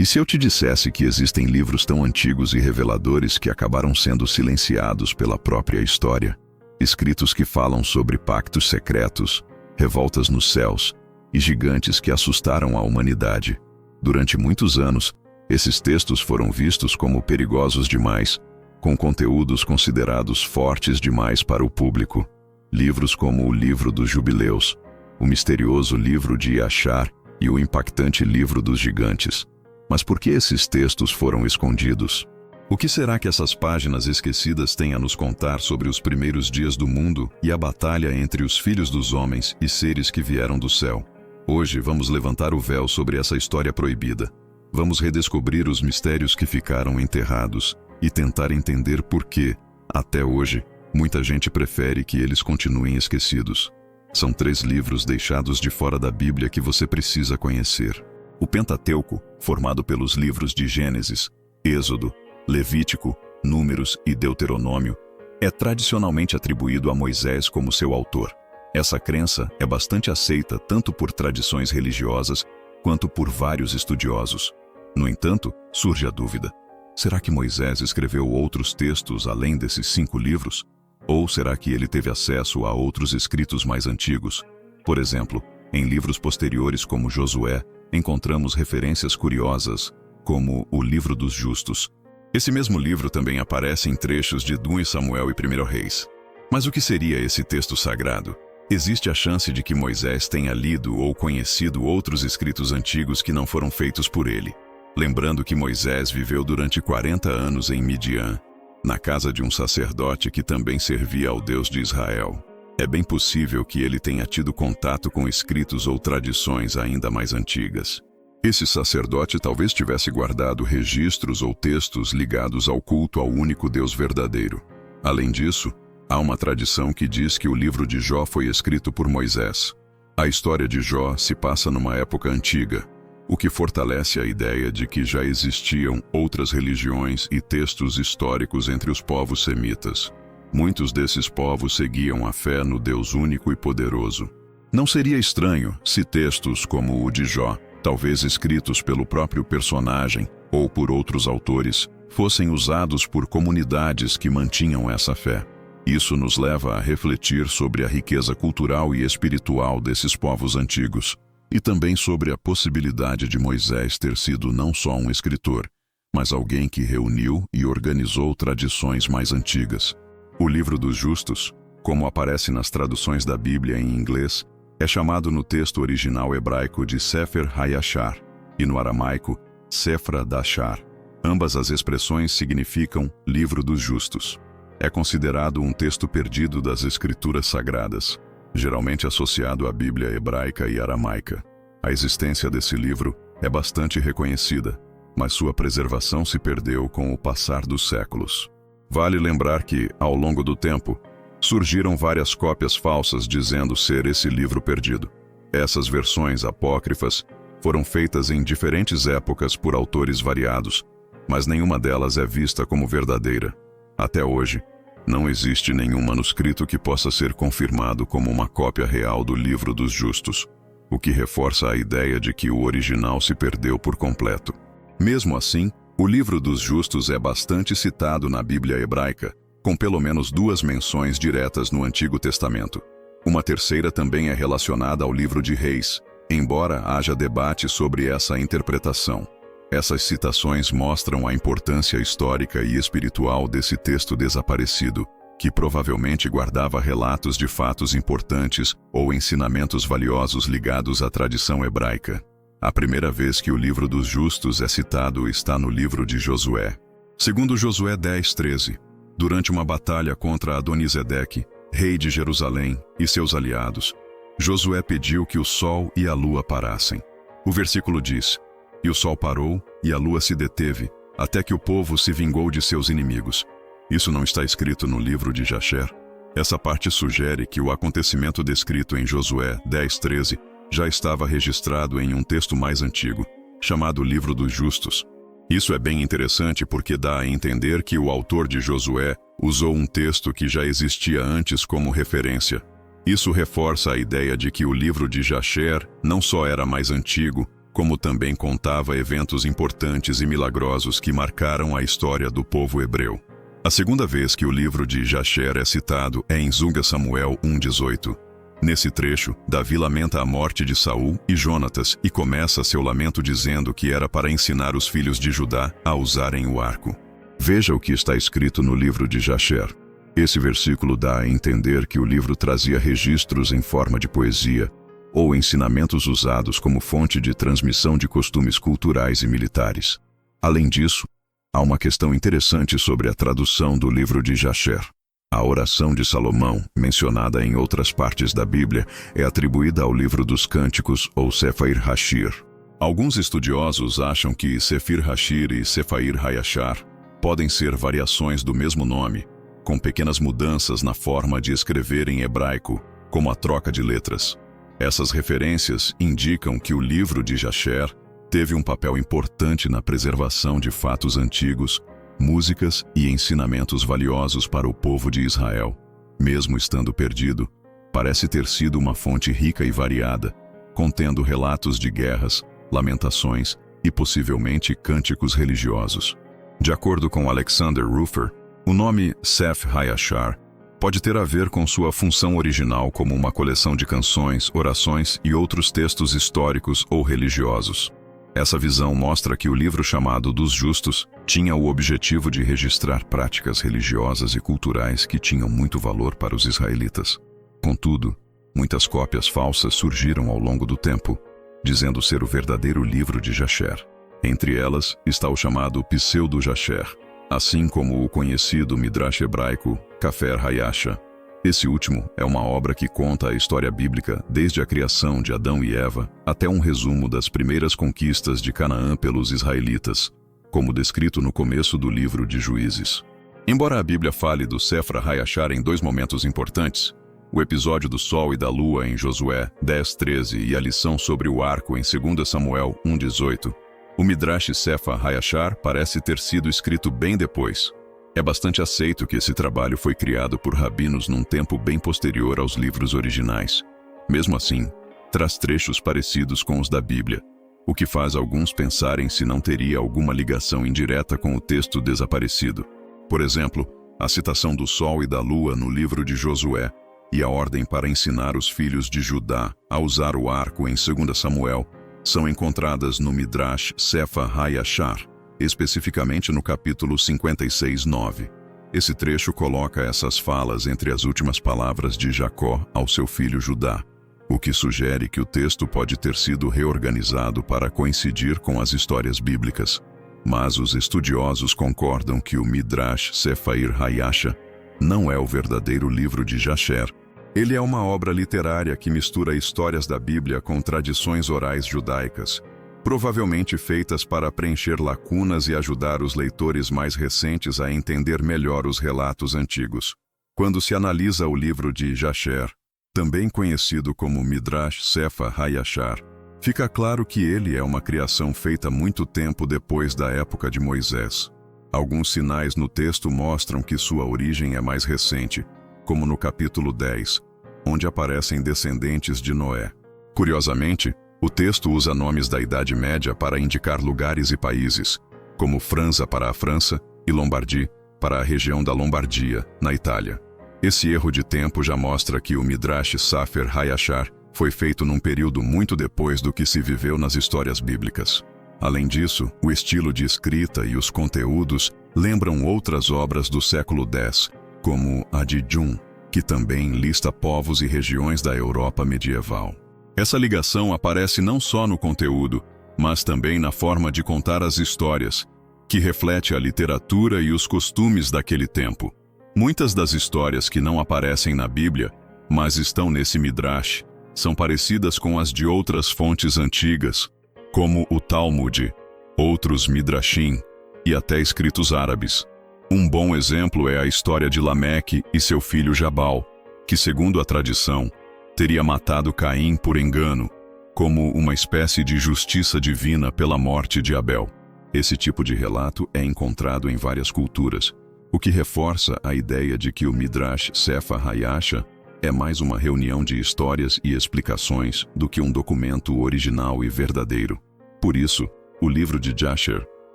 E se eu te dissesse que existem livros tão antigos e reveladores que acabaram sendo silenciados pela própria história? Escritos que falam sobre pactos secretos, revoltas nos céus e gigantes que assustaram a humanidade. Durante muitos anos, esses textos foram vistos como perigosos demais, com conteúdos considerados fortes demais para o público. Livros como o Livro dos Jubileus, o misterioso Livro de Iachar e o impactante Livro dos Gigantes. Mas por que esses textos foram escondidos? O que será que essas páginas esquecidas têm a nos contar sobre os primeiros dias do mundo e a batalha entre os filhos dos homens e seres que vieram do céu? Hoje vamos levantar o véu sobre essa história proibida. Vamos redescobrir os mistérios que ficaram enterrados e tentar entender por que, até hoje, muita gente prefere que eles continuem esquecidos. São 3 livros deixados de fora da Bíblia que você precisa conhecer. O Pentateuco, formado pelos livros de Gênesis, Êxodo, Levítico, Números e Deuteronômio, é tradicionalmente atribuído a Moisés como seu autor. Essa crença é bastante aceita tanto por tradições religiosas quanto por vários estudiosos. No entanto, surge a dúvida: será que Moisés escreveu outros textos além desses 5 livros? Ou será que ele teve acesso a outros escritos mais antigos? Por exemplo, em livros posteriores como Josué, encontramos referências curiosas, como o Livro dos Justos. Esse mesmo livro também aparece em trechos de 2 Samuel e 1 Reis. Mas o que seria esse texto sagrado? Existe a chance de que Moisés tenha lido ou conhecido outros escritos antigos que não foram feitos por ele. Lembrando que Moisés viveu durante 40 anos em Midian, na casa de um sacerdote que também servia ao Deus de Israel. É bem possível que ele tenha tido contato com escritos ou tradições ainda mais antigas. Esse sacerdote talvez tivesse guardado registros ou textos ligados ao culto ao único Deus verdadeiro. Além disso, há uma tradição que diz que o livro de Jó foi escrito por Moisés. A história de Jó se passa numa época antiga, o que fortalece a ideia de que já existiam outras religiões e textos históricos entre os povos semitas. Muitos desses povos seguiam a fé no Deus único e poderoso. Não seria estranho se textos como o de Jó, talvez escritos pelo próprio personagem ou por outros autores, fossem usados por comunidades que mantinham essa fé. Isso nos leva a refletir sobre a riqueza cultural e espiritual desses povos antigos, e também sobre a possibilidade de Moisés ter sido não só um escritor, mas alguém que reuniu e organizou tradições mais antigas. O Livro dos Justos, como aparece nas traduções da Bíblia em inglês, é chamado no texto original hebraico de Sefer HaYashar e no aramaico Sefra Dashar. Ambas as expressões significam Livro dos Justos. É considerado um texto perdido das Escrituras Sagradas, geralmente associado à Bíblia hebraica e aramaica. A existência desse livro é bastante reconhecida, mas sua preservação se perdeu com o passar dos séculos. Vale lembrar que, ao longo do tempo, surgiram várias cópias falsas dizendo ser esse livro perdido. Essas versões apócrifas foram feitas em diferentes épocas por autores variados, mas nenhuma delas é vista como verdadeira. Até hoje, não existe nenhum manuscrito que possa ser confirmado como uma cópia real do Livro dos Justos, o que reforça a ideia de que o original se perdeu por completo. Mesmo assim, o Livro dos Justos é bastante citado na Bíblia hebraica, com pelo menos 2 menções diretas no Antigo Testamento. Uma terceira também é relacionada ao Livro de Reis, embora haja debate sobre essa interpretação. Essas citações mostram a importância histórica e espiritual desse texto desaparecido, que provavelmente guardava relatos de fatos importantes ou ensinamentos valiosos ligados à tradição hebraica. A primeira vez que o Livro dos Justos é citado está no livro de Josué. Segundo Josué 10:13, durante uma batalha contra Adonisedeque, rei de Jerusalém, e seus aliados, Josué pediu que o sol e a lua parassem. O versículo diz: "E o sol parou, e a lua se deteve, até que o povo se vingou de seus inimigos." Isso não está escrito no livro de Jasher. Essa parte sugere que o acontecimento descrito em Josué 10:13 já estava registrado em um texto mais antigo, chamado Livro dos Justos. Isso é bem interessante porque dá a entender que o autor de Josué usou um texto que já existia antes como referência. Isso reforça a ideia de que o livro de Jasher não só era mais antigo, como também contava eventos importantes e milagrosos que marcaram a história do povo hebreu. A segunda vez que o livro de Jasher é citado é em 2 Samuel 1:18. Nesse trecho, Davi lamenta a morte de Saul e Jonatas e começa seu lamento dizendo que era para ensinar os filhos de Judá a usarem o arco. Veja o que está escrito no livro de Jasher. Esse versículo dá a entender que o livro trazia registros em forma de poesia ou ensinamentos usados como fonte de transmissão de costumes culturais e militares. Além disso, há uma questão interessante sobre a tradução do livro de Jasher. A oração de Salomão, mencionada em outras partes da Bíblia, é atribuída ao livro dos Cânticos ou Sefair Hashir. Alguns estudiosos acham que Sefir Hashir e Sefair Hayashar podem ser variações do mesmo nome, com pequenas mudanças na forma de escrever em hebraico, como a troca de letras. Essas referências indicam que o livro de Jasher teve um papel importante na preservação de fatos antigos, músicas e ensinamentos valiosos para o povo de Israel. Mesmo estando perdido, parece ter sido uma fonte rica e variada, contendo relatos de guerras, lamentações e possivelmente cânticos religiosos. De acordo com Alexander Rufer, o nome Sef Hayashar pode ter a ver com sua função original como uma coleção de canções, orações e outros textos históricos ou religiosos. Essa visão mostra que o livro chamado dos Justos tinha o objetivo de registrar práticas religiosas e culturais que tinham muito valor para os israelitas. Contudo, muitas cópias falsas surgiram ao longo do tempo, dizendo ser o verdadeiro livro de Jasher. Entre elas está o chamado Pseudo-Jasher, assim como o conhecido Midrash hebraico Kafer Hayasha. Esse último é uma obra que conta a história bíblica desde a criação de Adão e Eva até um resumo das primeiras conquistas de Canaã pelos israelitas, como descrito no começo do livro de Juízes. Embora a Bíblia fale do Sefra Hayashar em dois momentos importantes, o episódio do Sol e da Lua em Josué 10:13 e a lição sobre o arco em 2 Samuel 1:18, o Midrash Sefa Hayashar parece ter sido escrito bem depois. É bastante aceito que esse trabalho foi criado por rabinos num tempo bem posterior aos livros originais. Mesmo assim, traz trechos parecidos com os da Bíblia, o que faz alguns pensarem se não teria alguma ligação indireta com o texto desaparecido. Por exemplo, a citação do Sol e da Lua no livro de Josué e a ordem para ensinar os filhos de Judá a usar o arco em 2 Samuel são encontradas no Midrash Sefa Hayashar, especificamente no capítulo 56:9. Esse trecho coloca essas falas entre as últimas palavras de Jacó ao seu filho Judá, o que sugere que o texto pode ter sido reorganizado para coincidir com as histórias bíblicas. Mas os estudiosos concordam que o Midrash Sefair Hayasha não é o verdadeiro livro de Jasher. Ele é uma obra literária que mistura histórias da Bíblia com tradições orais judaicas, provavelmente feitas para preencher lacunas e ajudar os leitores mais recentes a entender melhor os relatos antigos. Quando se analisa o livro de Jasher, também conhecido como Midrash Sefa Hayashar, fica claro que ele é uma criação feita muito tempo depois da época de Moisés. Alguns sinais no texto mostram que sua origem é mais recente, como no capítulo 10, onde aparecem descendentes de Noé. Curiosamente, o texto usa nomes da Idade Média para indicar lugares e países, como Franza para a França e Lombardy para a região da Lombardia, na Itália. Esse erro de tempo já mostra que o Midrash Sefer Hayashar foi feito num período muito depois do que se viveu nas histórias bíblicas. Além disso, o estilo de escrita e os conteúdos lembram outras obras do século X, como a de Jun, que também lista povos e regiões da Europa medieval. Essa ligação aparece não só no conteúdo, mas também na forma de contar as histórias, que reflete a literatura e os costumes daquele tempo. Muitas das histórias que não aparecem na Bíblia, mas estão nesse Midrash, são parecidas com as de outras fontes antigas, como o Talmud, outros Midrashim e até escritos árabes. Um bom exemplo é a história de Lameque e seu filho Jabal, que, segundo a tradição, teria matado Caim por engano, como uma espécie de justiça divina pela morte de Abel. Esse tipo de relato é encontrado em várias culturas, o que reforça a ideia de que o Midrash Sefa Hayasha é mais uma reunião de histórias e explicações do que um documento original e verdadeiro. Por isso, o livro de Jasher,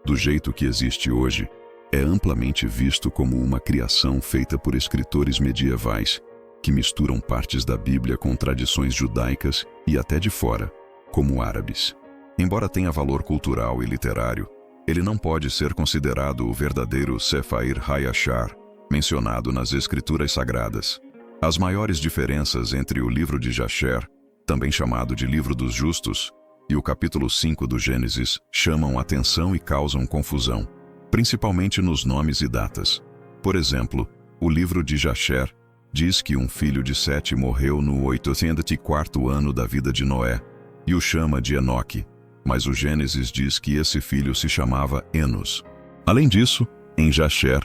do jeito que existe hoje, é amplamente visto como uma criação feita por escritores medievais, que misturam partes da Bíblia com tradições judaicas e até de fora, como árabes. Embora tenha valor cultural e literário, ele não pode ser considerado o verdadeiro Sefer HaYashar, mencionado nas Escrituras Sagradas. As maiores diferenças entre o livro de Jasher, também chamado de Livro dos Justos, e o capítulo 5 do Gênesis chamam atenção e causam confusão, principalmente nos nomes e datas. Por exemplo, o livro de Jasher diz que um filho de Sete morreu no 804º ano da vida de Noé, e o chama de Enoque, mas o Gênesis diz que esse filho se chamava Enos. Além disso, em Jasher,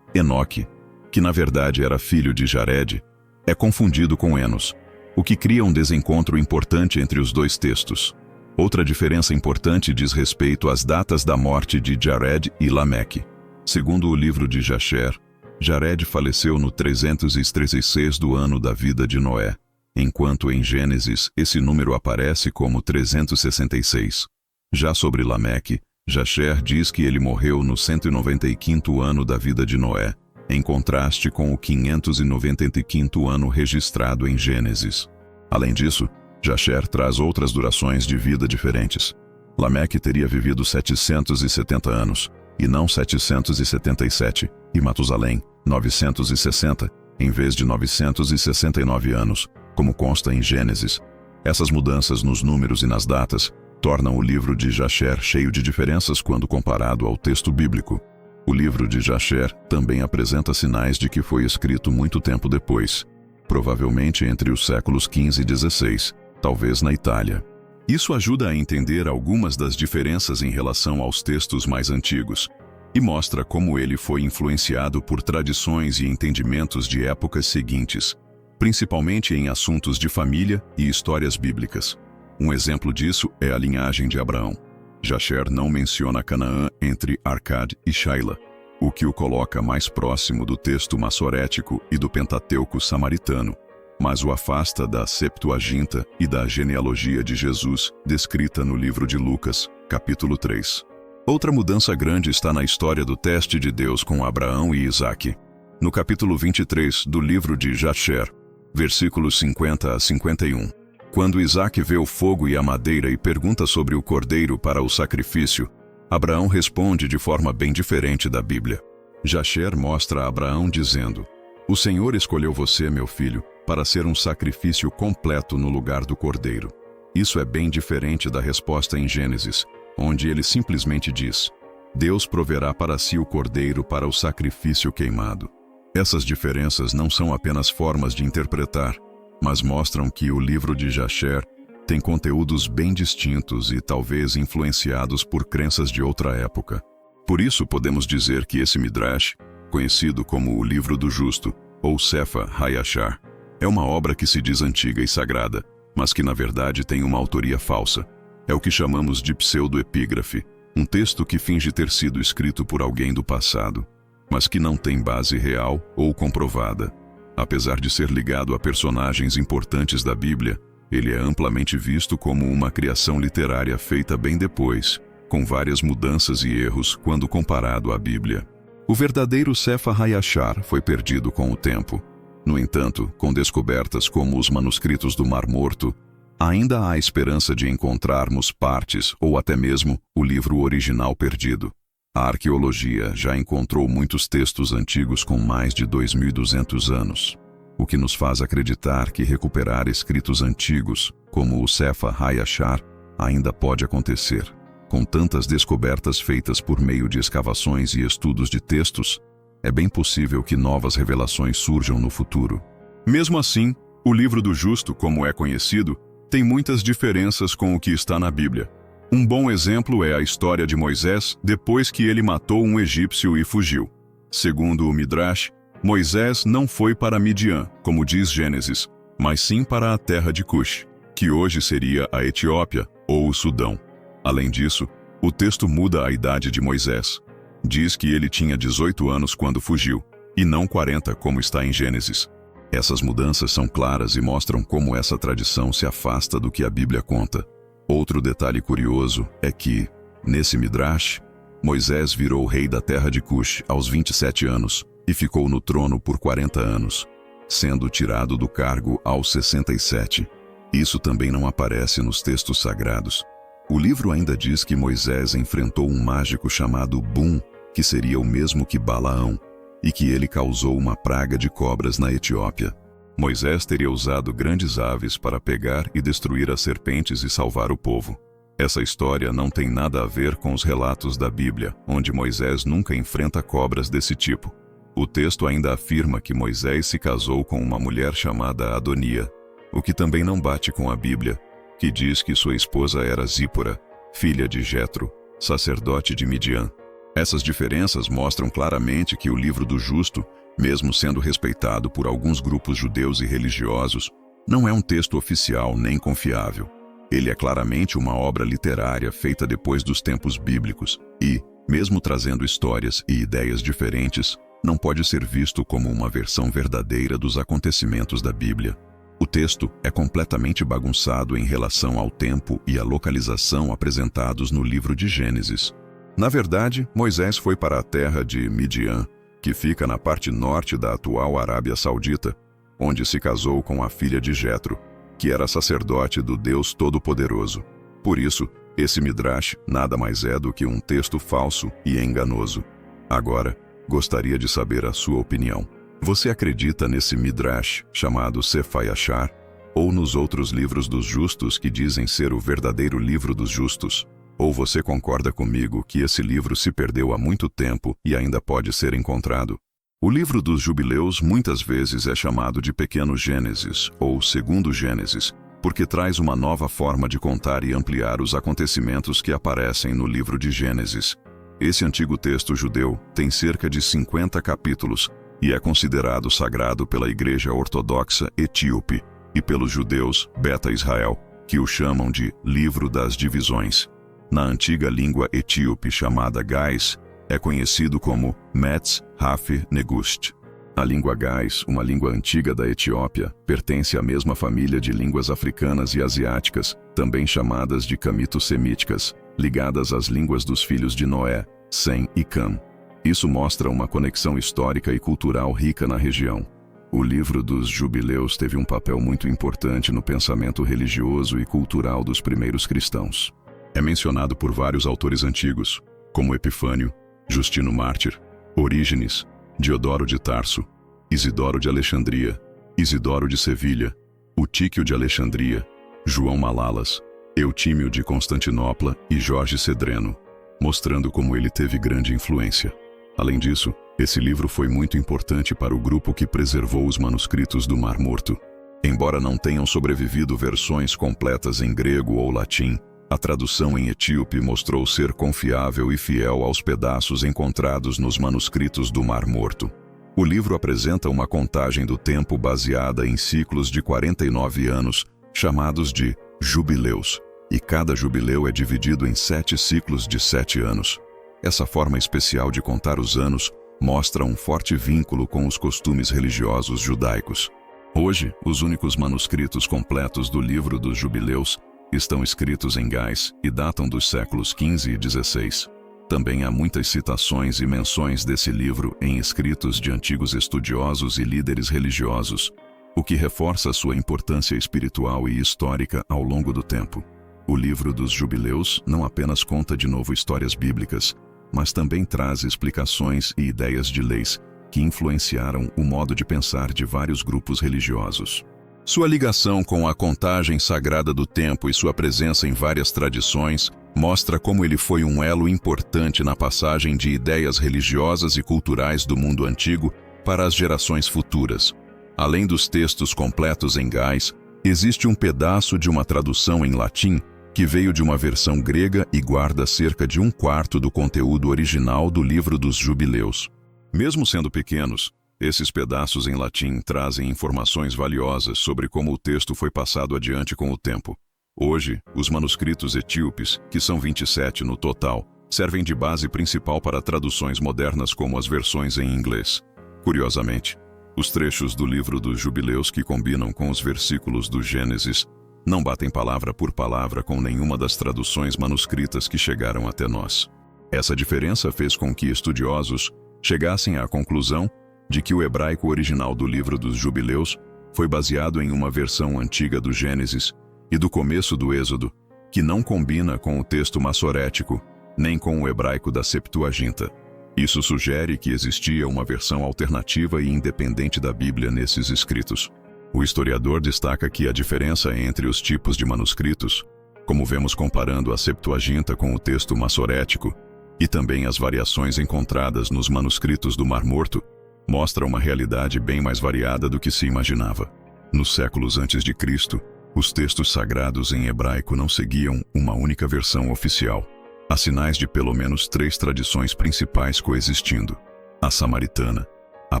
Enoque, que na verdade era filho de Jared, é confundido com Enos, o que cria um desencontro importante entre os dois textos. Outra diferença importante diz respeito às datas da morte de Jared e Lameque. Segundo o livro de Jasher, Jared faleceu no 336 do ano da vida de Noé, enquanto em Gênesis esse número aparece como 366. Já sobre Lameque, Jasher diz que ele morreu no 195º ano da vida de Noé, em contraste com o 595º ano registrado em Gênesis. Além disso, Jasher traz outras durações de vida diferentes. Lameque teria vivido 770 anos, e não 777, e Matusalém, 960, em vez de 969 anos, como consta em Gênesis. Essas mudanças nos números e nas datas tornam o livro de Jasher cheio de diferenças quando comparado ao texto bíblico. O livro de Jasher também apresenta sinais de que foi escrito muito tempo depois, provavelmente entre os séculos XV e XVI, talvez na Itália. Isso ajuda a entender algumas das diferenças em relação aos textos mais antigos, e mostra como ele foi influenciado por tradições e entendimentos de épocas seguintes, principalmente em assuntos de família e histórias bíblicas. Um exemplo disso é a linhagem de Abraão. Jasher não menciona Canaã entre Arcad e Shaila, o que o coloca mais próximo do texto massorético e do Pentateuco samaritano, mas o afasta da Septuaginta e da genealogia de Jesus, descrita no livro de Lucas, capítulo 3. Outra mudança grande está na história do teste de Deus com Abraão e Isaque. No capítulo 23 do livro de Jasher, versículos 50 a 51. Quando Isaque vê o fogo e a madeira e pergunta sobre o cordeiro para o sacrifício, Abraão responde de forma bem diferente da Bíblia. Jasher mostra a Abraão dizendo: "O Senhor escolheu você, meu filho, para ser um sacrifício completo no lugar do cordeiro." Isso é bem diferente da resposta em Gênesis, onde ele simplesmente diz: "Deus proverá para si o cordeiro para o sacrifício queimado." Essas diferenças não são apenas formas de interpretar, mas mostram que o livro de Jasher tem conteúdos bem distintos e talvez influenciados por crenças de outra época. Por isso podemos dizer que esse Midrash, conhecido como o Livro do Justo, ou Sefer HaYashar, é uma obra que se diz antiga e sagrada, mas que na verdade tem uma autoria falsa. É o que chamamos de pseudoepígrafe, um texto que finge ter sido escrito por alguém do passado, mas que não tem base real ou comprovada. Apesar de ser ligado a personagens importantes da Bíblia, ele é amplamente visto como uma criação literária feita bem depois, com várias mudanças e erros quando comparado à Bíblia. O verdadeiro Sefer HaYashar foi perdido com o tempo. No entanto, com descobertas como os manuscritos do Mar Morto, ainda há esperança de encontrarmos partes ou até mesmo o livro original perdido. A arqueologia já encontrou muitos textos antigos com mais de 2.200 anos, o que nos faz acreditar que recuperar escritos antigos, como o Sefer HaYashar, ainda pode acontecer. Com tantas descobertas feitas por meio de escavações e estudos de textos, é bem possível que novas revelações surjam no futuro. Mesmo assim, o Livro do Justo, como é conhecido, tem muitas diferenças com o que está na Bíblia. Um bom exemplo é a história de Moisés depois que ele matou um egípcio e fugiu. Segundo o Midrash, Moisés não foi para Midian, como diz Gênesis, mas sim para a terra de Cush, que hoje seria a Etiópia ou o Sudão. Além disso, o texto muda a idade de Moisés. Diz que ele tinha 18 anos quando fugiu, e não 40 como está em Gênesis. Essas mudanças são claras e mostram como essa tradição se afasta do que a Bíblia conta. Outro detalhe curioso é que, nesse Midrash, Moisés virou rei da terra de Cush aos 27 anos e ficou no trono por 40 anos, sendo tirado do cargo aos 67. Isso também não aparece nos textos sagrados. O livro ainda diz que Moisés enfrentou um mágico chamado Bum, que seria o mesmo que Balaão, e que ele causou uma praga de cobras na Etiópia. Moisés teria usado grandes aves para pegar e destruir as serpentes e salvar o povo. Essa história não tem nada a ver com os relatos da Bíblia, onde Moisés nunca enfrenta cobras desse tipo. O texto ainda afirma que Moisés se casou com uma mulher chamada Adonia, o que também não bate com a Bíblia, que diz que sua esposa era Zípora, filha de Jetro, sacerdote de Midian. Essas diferenças mostram claramente que o livro do Justo, mesmo sendo respeitado por alguns grupos judeus e religiosos, não é um texto oficial nem confiável. Ele é claramente uma obra literária feita depois dos tempos bíblicos e, mesmo trazendo histórias e ideias diferentes, não pode ser visto como uma versão verdadeira dos acontecimentos da Bíblia. O texto é completamente bagunçado em relação ao tempo e à localização apresentados no livro de Gênesis. Na verdade, Moisés foi para a terra de Midian, que fica na parte norte da atual Arábia Saudita, onde se casou com a filha de Jetro, que era sacerdote do Deus Todo-Poderoso. Por isso, esse Midrash nada mais é do que um texto falso e enganoso. Agora, gostaria de saber a sua opinião. Você acredita nesse Midrash chamado Sefer Yashar, ou nos outros livros dos justos que dizem ser o verdadeiro livro dos justos? Ou você concorda comigo que esse livro se perdeu há muito tempo e ainda pode ser encontrado? O livro dos Jubileus muitas vezes é chamado de Pequeno Gênesis ou Segundo Gênesis, porque traz uma nova forma de contar e ampliar os acontecimentos que aparecem no livro de Gênesis. Esse antigo texto judeu tem cerca de 50 capítulos e é considerado sagrado pela Igreja Ortodoxa Etíope e pelos judeus Beta Israel, que o chamam de Livro das Divisões. Na antiga língua etíope chamada Gais, é conhecido como Metz Haf Negust. A língua Gais, uma língua antiga da Etiópia, pertence à mesma família de línguas africanas e asiáticas, também chamadas de camito-semíticas, ligadas às línguas dos filhos de Noé, Sem e Cam. Isso mostra uma conexão histórica e cultural rica na região. O livro dos Jubileus teve um papel muito importante no pensamento religioso e cultural dos primeiros cristãos. É mencionado por vários autores antigos, como Epifânio, Justino Mártir, Orígenes, Diodoro de Tarso, Isidoro de Alexandria, Isidoro de Sevilha, Utíquio de Alexandria, João Malalas, Eutímio de Constantinopla e Jorge Cedreno, mostrando como ele teve grande influência. Além disso, esse livro foi muito importante para o grupo que preservou os manuscritos do Mar Morto. Embora não tenham sobrevivido versões completas em grego ou latim, a tradução em etíope mostrou ser confiável e fiel aos pedaços encontrados nos manuscritos do Mar Morto. O livro apresenta uma contagem do tempo baseada em ciclos de 49 anos, chamados de jubileus, e cada jubileu é dividido em 7 ciclos de 7 anos. Essa forma especial de contar os anos mostra um forte vínculo com os costumes religiosos judaicos. Hoje, os únicos manuscritos completos do livro dos Jubileus estão escritos em Gais e datam dos séculos XV e XVI. Também há muitas citações e menções desse livro em escritos de antigos estudiosos e líderes religiosos, o que reforça sua importância espiritual e histórica ao longo do tempo. O livro dos Jubileus não apenas conta de novo histórias bíblicas, mas também traz explicações e ideias de leis que influenciaram o modo de pensar de vários grupos religiosos. Sua ligação com a contagem sagrada do tempo e sua presença em várias tradições mostra como ele foi um elo importante na passagem de ideias religiosas e culturais do mundo antigo para as gerações futuras. Além dos textos completos em Gais, existe um pedaço de uma tradução em latim que veio de uma versão grega e guarda cerca de 1/4 do conteúdo original do livro dos Jubileus. Mesmo sendo pequenos, esses pedaços em latim trazem informações valiosas sobre como o texto foi passado adiante com o tempo. Hoje, os manuscritos etíopes, que são 27 no total, servem de base principal para traduções modernas como as versões em inglês. Curiosamente, os trechos do livro dos Jubileus que combinam com os versículos do Gênesis não batem palavra por palavra com nenhuma das traduções manuscritas que chegaram até nós. Essa diferença fez com que estudiosos chegassem à conclusão de que o hebraico original do livro dos Jubileus foi baseado em uma versão antiga do Gênesis e do começo do Êxodo, que não combina com o texto massorético, nem com o hebraico da Septuaginta. Isso sugere que existia uma versão alternativa e independente da Bíblia nesses escritos. O historiador destaca que a diferença entre os tipos de manuscritos, como vemos comparando a Septuaginta com o texto massorético, e também as variações encontradas nos manuscritos do Mar Morto, mostra uma realidade bem mais variada do que se imaginava. Nos séculos antes de Cristo, os textos sagrados em hebraico não seguiam uma única versão oficial. Há sinais de pelo menos 3 tradições principais coexistindo: a samaritana, a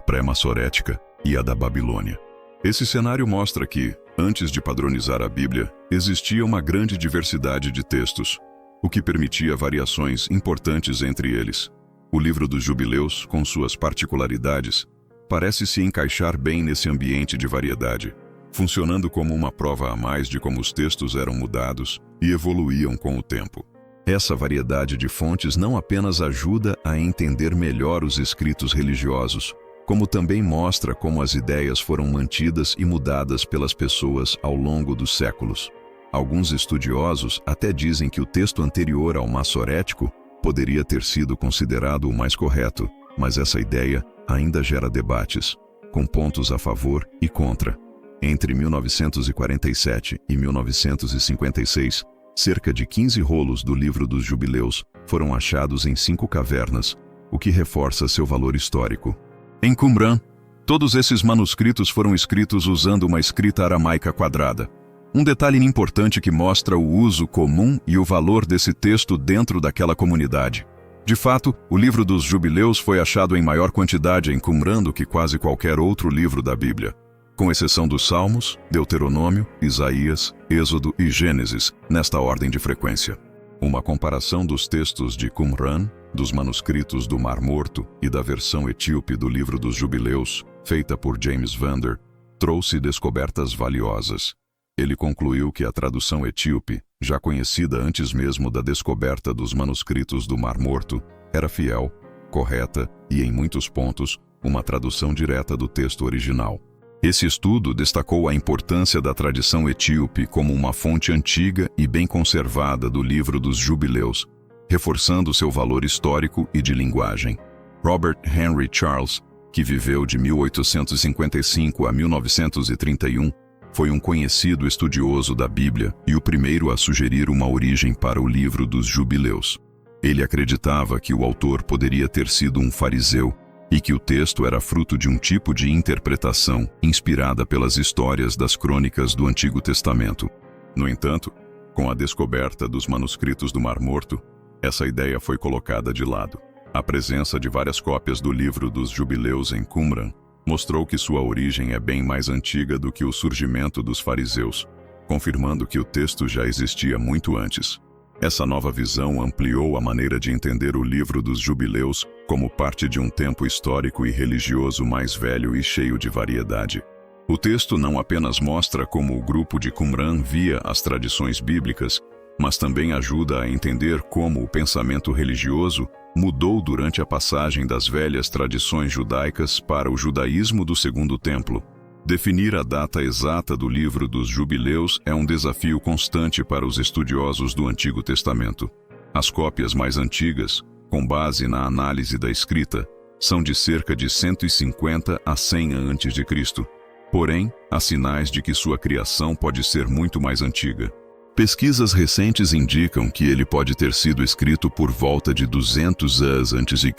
pré-massorética e a da Babilônia. Esse cenário mostra que, antes de padronizar a Bíblia, existia uma grande diversidade de textos, o que permitia variações importantes entre eles. O livro dos Jubileus, com suas particularidades, parece se encaixar bem nesse ambiente de variedade, funcionando como uma prova a mais de como os textos eram mudados e evoluíam com o tempo. Essa variedade de fontes não apenas ajuda a entender melhor os escritos religiosos, como também mostra como as ideias foram mantidas e mudadas pelas pessoas ao longo dos séculos. Alguns estudiosos até dizem que o texto anterior ao massorético poderia ter sido considerado o mais correto, mas essa ideia ainda gera debates, com pontos a favor e contra. Entre 1947 e 1956, cerca de 15 rolos do livro dos Jubileus foram achados em 5 cavernas, o que reforça seu valor histórico. Em Qumran, todos esses manuscritos foram escritos usando uma escrita aramaica quadrada. Um detalhe importante que mostra o uso comum e o valor desse texto dentro daquela comunidade. De fato, o livro dos Jubileus foi achado em maior quantidade em Qumran do que quase qualquer outro livro da Bíblia, com exceção dos Salmos, Deuteronômio, Isaías, Êxodo e Gênesis, nesta ordem de frequência. Uma comparação dos textos de Qumran, dos manuscritos do Mar Morto e da versão etíope do livro dos Jubileus, feita por James Vander, trouxe descobertas valiosas. Ele concluiu que a tradução etíope, já conhecida antes mesmo da descoberta dos manuscritos do Mar Morto, era fiel, correta e, em muitos pontos, uma tradução direta do texto original. Esse estudo destacou a importância da tradição etíope como uma fonte antiga e bem conservada do livro dos Jubileus, reforçando seu valor histórico e de linguagem. Robert Henry Charles, que viveu de 1855 a 1931, foi um conhecido estudioso da Bíblia e o primeiro a sugerir uma origem para o livro dos Jubileus. Ele acreditava que o autor poderia ter sido um fariseu e que o texto era fruto de um tipo de interpretação inspirada pelas histórias das crônicas do Antigo Testamento. No entanto, com a descoberta dos manuscritos do Mar Morto, essa ideia foi colocada de lado. A presença de várias cópias do livro dos Jubileus em Qumran mostrou que sua origem é bem mais antiga do que o surgimento dos fariseus, confirmando que o texto já existia muito antes. Essa nova visão ampliou a maneira de entender o livro dos Jubileus como parte de um tempo histórico e religioso mais velho e cheio de variedade. O texto não apenas mostra como o grupo de Qumran via as tradições bíblicas, mas também ajuda a entender como o pensamento religioso mudou durante a passagem das velhas tradições judaicas para o judaísmo do Segundo Templo. Definir a data exata do livro dos Jubileus é um desafio constante para os estudiosos do Antigo Testamento. As cópias mais antigas, com base na análise da escrita, são de cerca de 150 a 100 a.C. Porém, há sinais de que sua criação pode ser muito mais antiga. Pesquisas recentes indicam que ele pode ter sido escrito por volta de 200 anos a.C.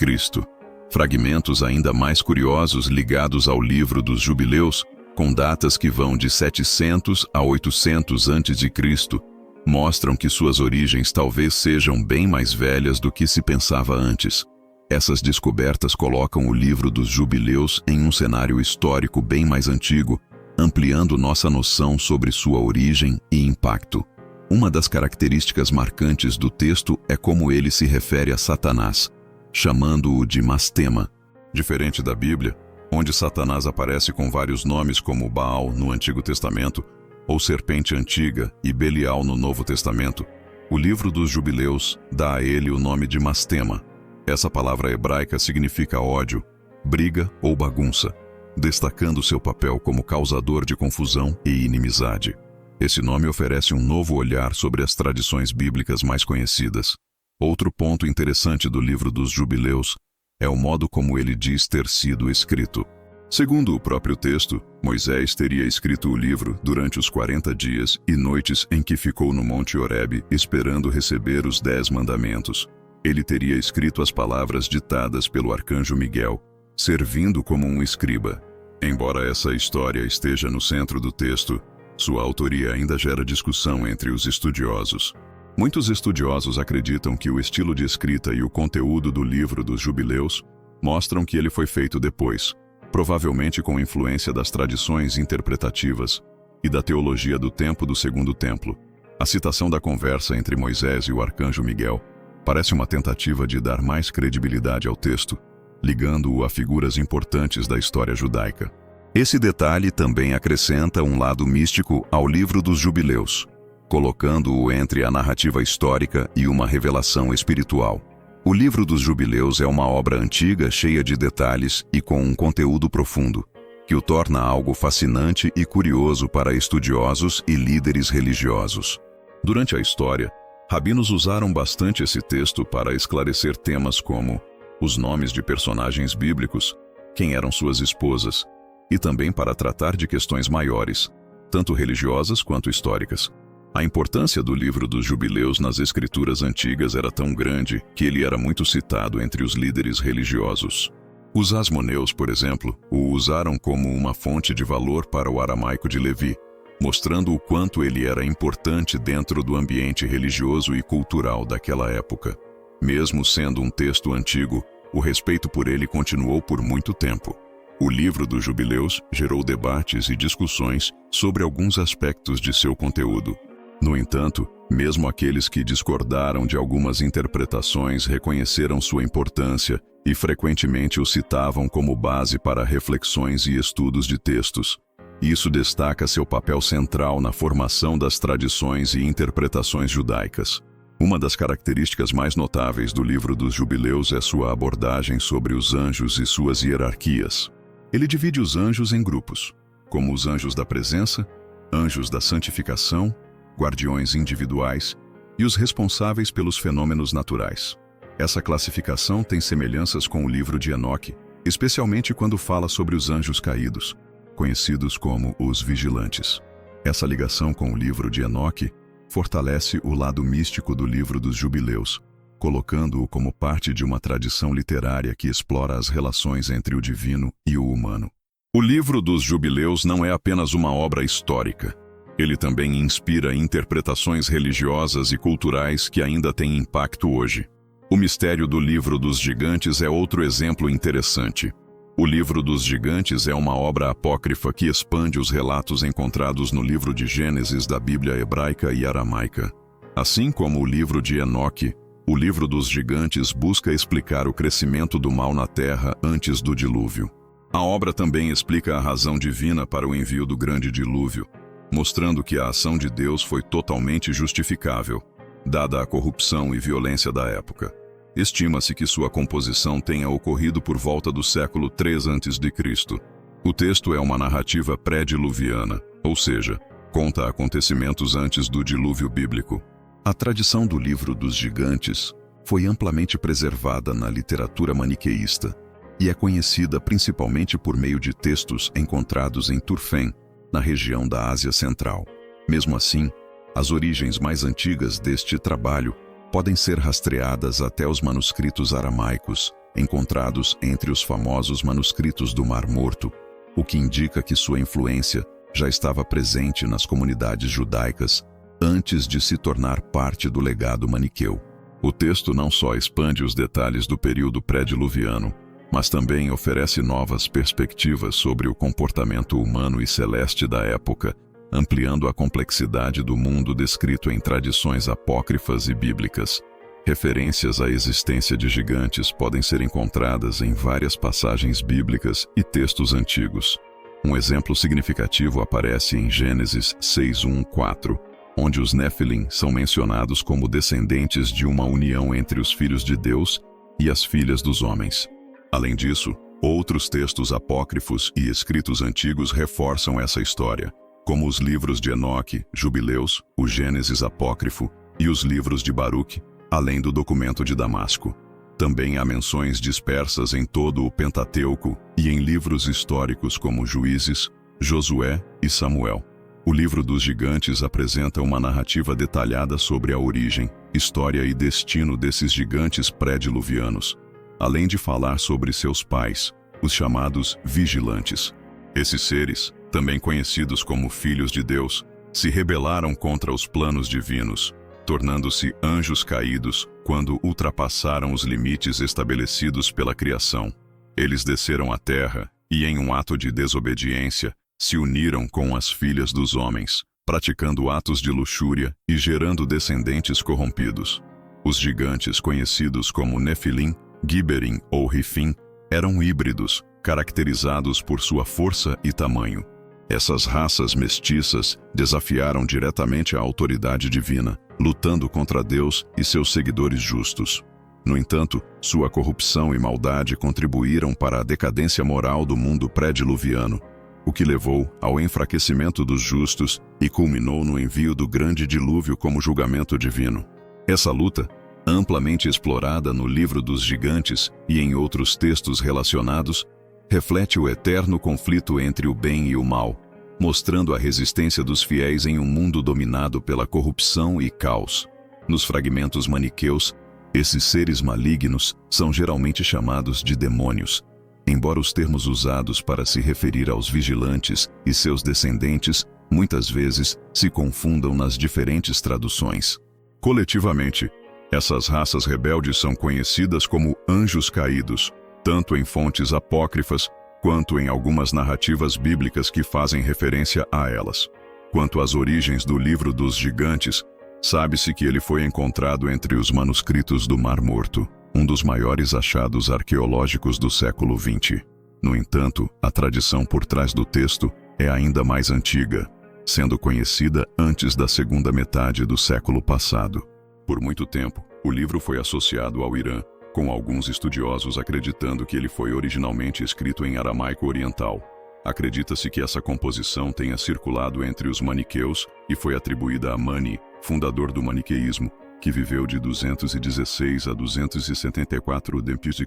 Fragmentos ainda mais curiosos ligados ao livro dos Jubileus, com datas que vão de 700 a 800 a.C., mostram que suas origens talvez sejam bem mais velhas do que se pensava antes. Essas descobertas colocam o livro dos Jubileus em um cenário histórico bem mais antigo, ampliando nossa noção sobre sua origem e impacto. Uma das características marcantes do texto é como ele se refere a Satanás, chamando-o de Mastema. Diferente da Bíblia, onde Satanás aparece com vários nomes como Baal no Antigo Testamento, ou serpente antiga, e Belial no Novo Testamento, o livro dos Jubileus dá a ele o nome de Mastema. Essa palavra hebraica significa ódio, briga ou bagunça, destacando seu papel como causador de confusão e inimizade. Esse nome oferece um novo olhar sobre as tradições bíblicas mais conhecidas. Outro ponto interessante do livro dos Jubileus é o modo como ele diz ter sido escrito. Segundo o próprio texto, Moisés teria escrito o livro durante os 40 dias e noites em que ficou no Monte Horebe esperando receber os 10 mandamentos. Ele teria escrito as palavras ditadas pelo arcanjo Miguel, servindo como um escriba. Embora essa história esteja no centro do texto, sua autoria ainda gera discussão entre os estudiosos. Muitos estudiosos acreditam que o estilo de escrita e o conteúdo do livro dos Jubileus mostram que ele foi feito depois, provavelmente com influência das tradições interpretativas e da teologia do tempo do Segundo Templo. A citação da conversa entre Moisés e o arcanjo Miguel parece uma tentativa de dar mais credibilidade ao texto, ligando-o a figuras importantes da história judaica. Esse detalhe também acrescenta um lado místico ao livro dos Jubileus, colocando-o entre a narrativa histórica e uma revelação espiritual. O livro dos Jubileus é uma obra antiga, cheia de detalhes e com um conteúdo profundo, que o torna algo fascinante e curioso para estudiosos e líderes religiosos. Durante a história, rabinos usaram bastante esse texto para esclarecer temas como os nomes de personagens bíblicos, quem eram suas esposas, e também para tratar de questões maiores, tanto religiosas quanto históricas. A importância do livro dos Jubileus nas escrituras antigas era tão grande que ele era muito citado entre os líderes religiosos. Os asmoneus, por exemplo, o usaram como uma fonte de valor para o aramaico de Levi, mostrando o quanto ele era importante dentro do ambiente religioso e cultural daquela época. Mesmo sendo um texto antigo, o respeito por ele continuou por muito tempo. O livro dos Jubileus gerou debates e discussões sobre alguns aspectos de seu conteúdo. No entanto, mesmo aqueles que discordaram de algumas interpretações reconheceram sua importância e frequentemente o citavam como base para reflexões e estudos de textos. Isso destaca seu papel central na formação das tradições e interpretações judaicas. Uma das características mais notáveis do livro dos Jubileus é sua abordagem sobre os anjos e suas hierarquias. Ele divide os anjos em grupos, como os anjos da presença, anjos da santificação, guardiões individuais e os responsáveis pelos fenômenos naturais. Essa classificação tem semelhanças com o livro de Enoque, especialmente quando fala sobre os anjos caídos, conhecidos como os vigilantes. Essa ligação com o livro de Enoque fortalece o lado místico do livro dos Jubileus, colocando-o como parte de uma tradição literária que explora as relações entre o divino e o humano. O livro dos Jubileus não é apenas uma obra histórica. Ele também inspira interpretações religiosas e culturais que ainda têm impacto hoje. O mistério do livro dos gigantes é outro exemplo interessante. O livro dos gigantes é uma obra apócrifa que expande os relatos encontrados no livro de Gênesis da Bíblia hebraica e aramaica. Assim como o livro de Enoque, o livro dos gigantes busca explicar o crescimento do mal na terra antes do dilúvio. A obra também explica a razão divina para o envio do grande dilúvio, mostrando que a ação de Deus foi totalmente justificável, dada a corrupção e violência da época. Estima-se que sua composição tenha ocorrido por volta do século III a.C. O texto é uma narrativa pré-diluviana, ou seja, conta acontecimentos antes do dilúvio bíblico. A tradição do livro dos gigantes foi amplamente preservada na literatura maniqueísta e é conhecida principalmente por meio de textos encontrados em Turfém, na região da Ásia Central. Mesmo assim, as origens mais antigas deste trabalho podem ser rastreadas até os manuscritos aramaicos, encontrados entre os famosos manuscritos do Mar Morto, o que indica que sua influência já estava presente nas comunidades judaicas antes de se tornar parte do legado maniqueu. O texto não só expande os detalhes do período pré-diluviano, mas também oferece novas perspectivas sobre o comportamento humano e celeste da época, ampliando a complexidade do mundo descrito em tradições apócrifas e bíblicas. Referências à existência de gigantes podem ser encontradas em várias passagens bíblicas e textos antigos. Um exemplo significativo aparece em Gênesis 6:1-4, onde os Néfilim são mencionados como descendentes de uma união entre os filhos de Deus e as filhas dos homens. Além disso, outros textos apócrifos e escritos antigos reforçam essa história, como os livros de Enoque, Jubileus, o Gênesis apócrifo e os livros de Baruque, além do documento de Damasco. Também há menções dispersas em todo o Pentateuco e em livros históricos como Juízes, Josué e Samuel. O livro dos gigantes apresenta uma narrativa detalhada sobre a origem, história e destino desses gigantes pré-diluvianos, além de falar sobre seus pais, os chamados vigilantes. Esses seres, também conhecidos como filhos de Deus, se rebelaram contra os planos divinos, tornando-se anjos caídos quando ultrapassaram os limites estabelecidos pela criação. Eles desceram à terra e, em um ato de desobediência, se uniram com as filhas dos homens, praticando atos de luxúria e gerando descendentes corrompidos. Os gigantes conhecidos como Nefilim, Giberim ou Rifim eram híbridos, caracterizados por sua força e tamanho. Essas raças mestiças desafiaram diretamente a autoridade divina, lutando contra Deus e seus seguidores justos. No entanto, sua corrupção e maldade contribuíram para a decadência moral do mundo pré-diluviano, o que levou ao enfraquecimento dos justos e culminou no envio do grande dilúvio como julgamento divino. Essa luta, amplamente explorada no Livro dos Gigantes e em outros textos relacionados, reflete o eterno conflito entre o bem e o mal, mostrando a resistência dos fiéis em um mundo dominado pela corrupção e caos. Nos fragmentos maniqueus, esses seres malignos são geralmente chamados de demônios, embora os termos usados para se referir aos vigilantes e seus descendentes muitas vezes se confundam nas diferentes traduções. Coletivamente, essas raças rebeldes são conhecidas como anjos caídos, tanto em fontes apócrifas quanto em algumas narrativas bíblicas que fazem referência a elas. Quanto às origens do Livro dos Gigantes, sabe-se que ele foi encontrado entre os manuscritos do Mar Morto, um dos maiores achados arqueológicos do século XX. No entanto, a tradição por trás do texto é ainda mais antiga, sendo conhecida antes da segunda metade do século passado. Por muito tempo, o livro foi associado ao Irã, com alguns estudiosos acreditando que ele foi originalmente escrito em aramaico oriental. Acredita-se que essa composição tenha circulado entre os maniqueus e foi atribuída a Mani, fundador do maniqueísmo, que viveu de 216 a 274 d.C.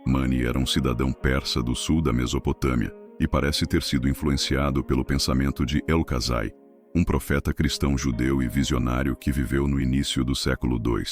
Mani era um cidadão persa do sul da Mesopotâmia e parece ter sido influenciado pelo pensamento de Elcasai, um profeta cristão judeu e visionário que viveu no início do século II.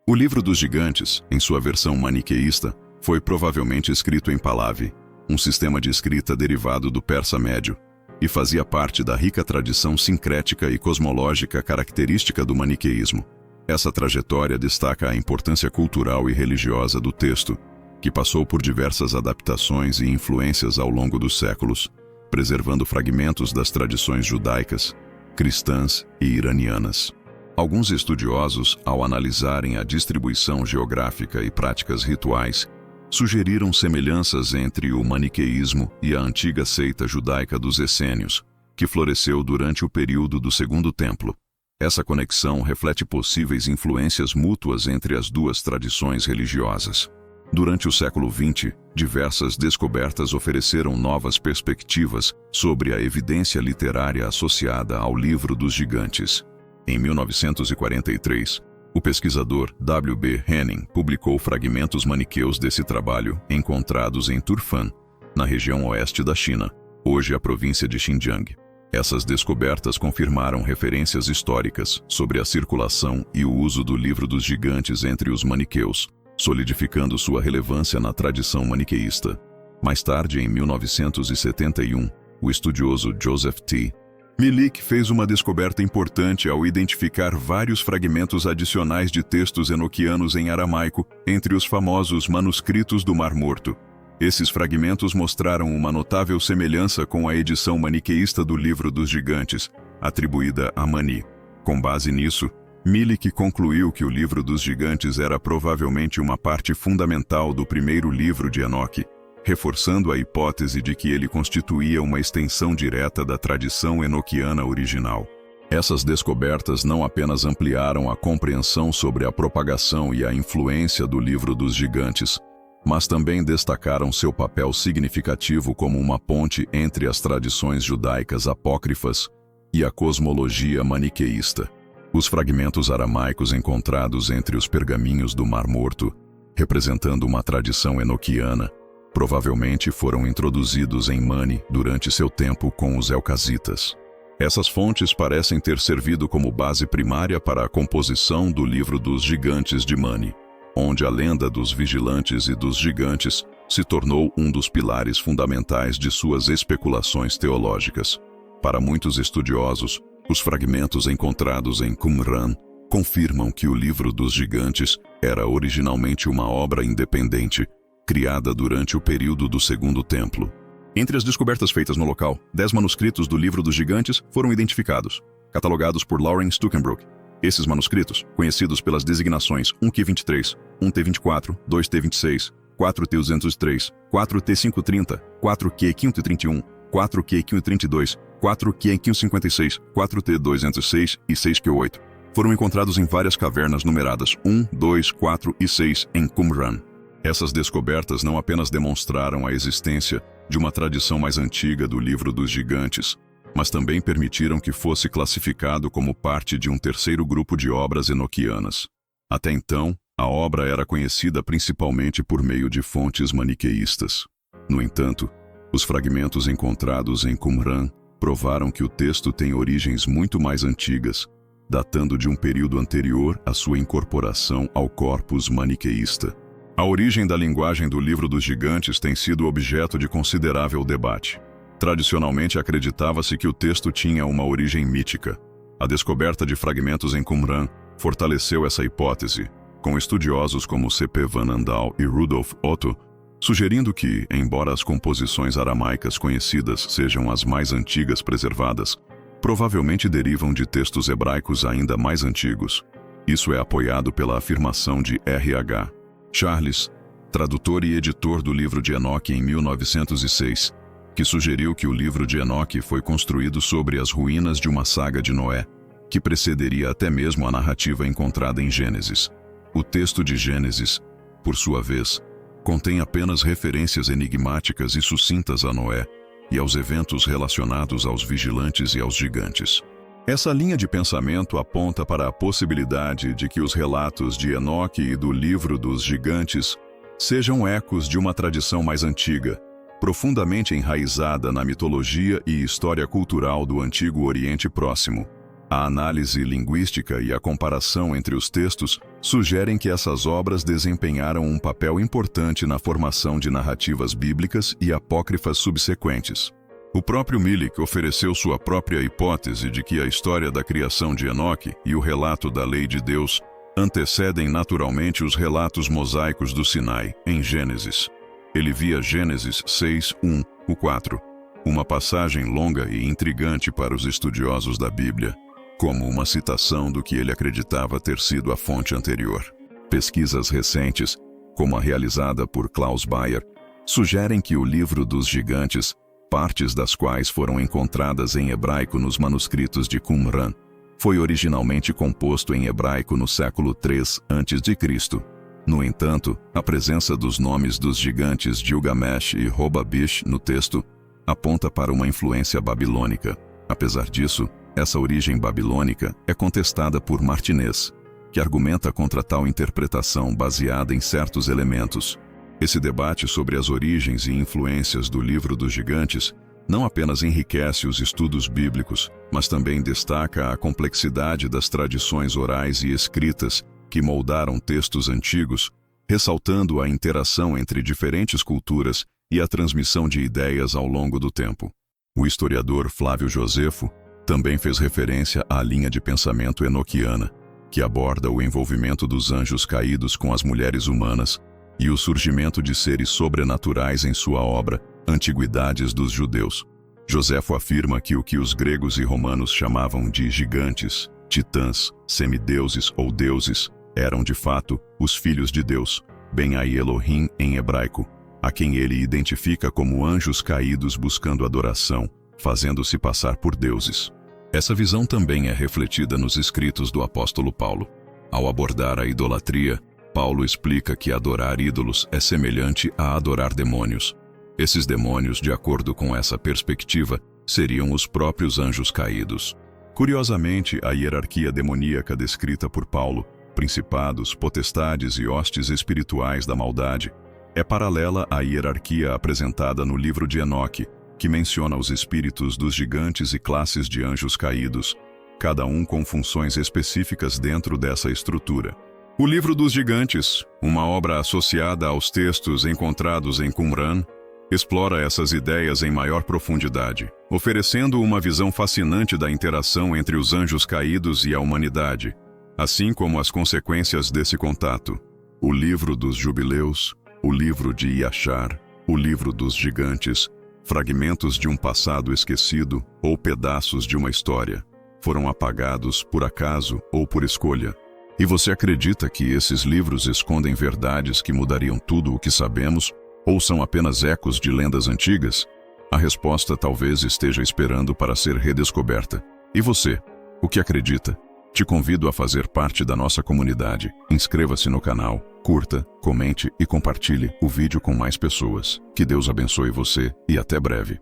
O Livro dos Gigantes, em sua versão maniqueísta, foi provavelmente escrito em Pahlavi, um sistema de escrita derivado do persa médio, e fazia parte da rica tradição sincrética e cosmológica característica do maniqueísmo. Essa trajetória destaca a importância cultural e religiosa do texto, que passou por diversas adaptações e influências ao longo dos séculos, preservando fragmentos das tradições judaicas, cristãs e iranianas. Alguns estudiosos, ao analisarem a distribuição geográfica e práticas rituais, sugeriram semelhanças entre o maniqueísmo e a antiga seita judaica dos essênios, que floresceu durante o período do Segundo Templo. Essa conexão reflete possíveis influências mútuas entre as duas tradições religiosas. Durante o século XX, diversas descobertas ofereceram novas perspectivas sobre a evidência literária associada ao Livro dos Gigantes. Em 1943, o pesquisador W.B. Henning publicou fragmentos maniqueus desse trabalho encontrados em Turfan, na região oeste da China, hoje a província de Xinjiang. Essas descobertas confirmaram referências históricas sobre a circulação e o uso do Livro dos Gigantes entre os maniqueus, solidificando sua relevância na tradição maniqueísta. Mais tarde, em 1971, o estudioso Joseph T. Milik fez uma descoberta importante ao identificar vários fragmentos adicionais de textos enoquianos em aramaico entre os famosos manuscritos do Mar Morto. Esses fragmentos mostraram uma notável semelhança com a edição maniqueísta do Livro dos Gigantes, atribuída a Mani. Com base nisso, Milik concluiu que o Livro dos Gigantes era provavelmente uma parte fundamental do primeiro livro de Enoque, reforçando a hipótese de que ele constituía uma extensão direta da tradição enoquiana original. Essas descobertas não apenas ampliaram a compreensão sobre a propagação e a influência do Livro dos Gigantes, mas também destacaram seu papel significativo como uma ponte entre as tradições judaicas apócrifas e a cosmologia maniqueísta. Os fragmentos aramaicos encontrados entre os pergaminhos do Mar Morto, representando uma tradição enoquiana, provavelmente foram introduzidos em Mani durante seu tempo com os Elcasitas. Essas fontes parecem ter servido como base primária para a composição do Livro dos Gigantes de Mani, onde a lenda dos vigilantes e dos gigantes se tornou um dos pilares fundamentais de suas especulações teológicas. Para muitos estudiosos, os fragmentos encontrados em Qumran confirmam que o Livro dos Gigantes era originalmente uma obra independente, criada durante o período do Segundo Templo. Entre as descobertas feitas no local, 10 manuscritos do Livro dos Gigantes foram identificados, catalogados por Lauren Stukenbrook. Esses manuscritos, conhecidos pelas designações 1Q23, 1T24, 2T26, 4T203, 4T530, 4Q531, 4Q532, 4Q556, 4T206 e 6Q8, foram encontrados em várias cavernas numeradas 1, 2, 4 e 6 em Qumran. Essas descobertas não apenas demonstraram a existência de uma tradição mais antiga do Livro dos Gigantes, mas também permitiram que fosse classificado como parte de um terceiro grupo de obras enoquianas. Até então, a obra era conhecida principalmente por meio de fontes maniqueístas. No entanto, os fragmentos encontrados em Qumran provaram que o texto tem origens muito mais antigas, datando de um período anterior à sua incorporação ao corpus maniqueísta. A origem da linguagem do Livro dos Gigantes tem sido objeto de considerável debate. Tradicionalmente acreditava-se que o texto tinha uma origem mítica. A descoberta de fragmentos em Qumran fortaleceu essa hipótese, com estudiosos como C.P. Van Andal e Rudolf Otto, sugerindo que, embora as composições aramaicas conhecidas sejam as mais antigas preservadas, provavelmente derivam de textos hebraicos ainda mais antigos. Isso é apoiado pela afirmação de R.H. Charles, tradutor e editor do livro de Enoque em 1906, que sugeriu que o livro de Enoque foi construído sobre as ruínas de uma saga de Noé, que precederia até mesmo a narrativa encontrada em Gênesis. O texto de Gênesis, por sua vez, contém apenas referências enigmáticas e sucintas a Noé e aos eventos relacionados aos vigilantes e aos gigantes. Essa linha de pensamento aponta para a possibilidade de que os relatos de Enoque e do Livro dos Gigantes sejam ecos de uma tradição mais antiga, profundamente enraizada na mitologia e história cultural do Antigo Oriente Próximo. A análise linguística e a comparação entre os textos sugerem que essas obras desempenharam um papel importante na formação de narrativas bíblicas e apócrifas subsequentes. O próprio Milik ofereceu sua própria hipótese de que a história da criação de Enoque e o relato da lei de Deus antecedem naturalmente os relatos mosaicos do Sinai, em Gênesis. Ele via Gênesis 6, 1, o 4, uma passagem longa e intrigante para os estudiosos da Bíblia, como uma citação do que ele acreditava ter sido a fonte anterior. Pesquisas recentes, como a realizada por Klaus Bayer, sugerem que o Livro dos Gigantes, partes das quais foram encontradas em hebraico nos manuscritos de Qumran, foi originalmente composto em hebraico no século III a.C. No entanto, a presença dos nomes dos gigantes Gilgamesh e Robabish no texto aponta para uma influência babilônica. Apesar disso, essa origem babilônica é contestada por Martinez, que argumenta contra tal interpretação baseada em certos elementos. Esse debate sobre as origens e influências do Livro dos Gigantes não apenas enriquece os estudos bíblicos, mas também destaca a complexidade das tradições orais e escritas que moldaram textos antigos, ressaltando a interação entre diferentes culturas e a transmissão de ideias ao longo do tempo. O historiador Flávio Josefo também fez referência à linha de pensamento enoquiana, que aborda o envolvimento dos anjos caídos com as mulheres humanas e o surgimento de seres sobrenaturais em sua obra Antiguidades dos Judeus. Josefo afirma que o que os gregos e romanos chamavam de gigantes, titãs, semideuses ou deuses, eram de fato os filhos de Deus, Ben-Ai Elohim em hebraico, a quem ele identifica como anjos caídos buscando adoração, fazendo-se passar por deuses. Essa visão também é refletida nos escritos do apóstolo Paulo. Ao abordar a idolatria, Paulo explica que adorar ídolos é semelhante a adorar demônios. Esses demônios, de acordo com essa perspectiva, seriam os próprios anjos caídos. Curiosamente, a hierarquia demoníaca descrita por Paulo, principados, potestades e hostes espirituais da maldade, é paralela à hierarquia apresentada no livro de Enoque, que menciona os espíritos dos gigantes e classes de anjos caídos, cada um com funções específicas dentro dessa estrutura. O livro dos gigantes, uma obra associada aos textos encontrados em Qumran, explora essas ideias em maior profundidade, oferecendo uma visão fascinante da interação entre os anjos caídos e a humanidade, assim como as consequências desse contato. O livro dos jubileus, o livro de Iachar, o livro dos gigantes, fragmentos de um passado esquecido ou pedaços de uma história, foram apagados por acaso ou por escolha. E você acredita que esses livros escondem verdades que mudariam tudo o que sabemos, ou são apenas ecos de lendas antigas? A resposta talvez esteja esperando para ser redescoberta. E você, o que acredita? Te convido a fazer parte da nossa comunidade. Inscreva-se no canal, curta, comente e compartilhe o vídeo com mais pessoas. Que Deus abençoe você e até breve.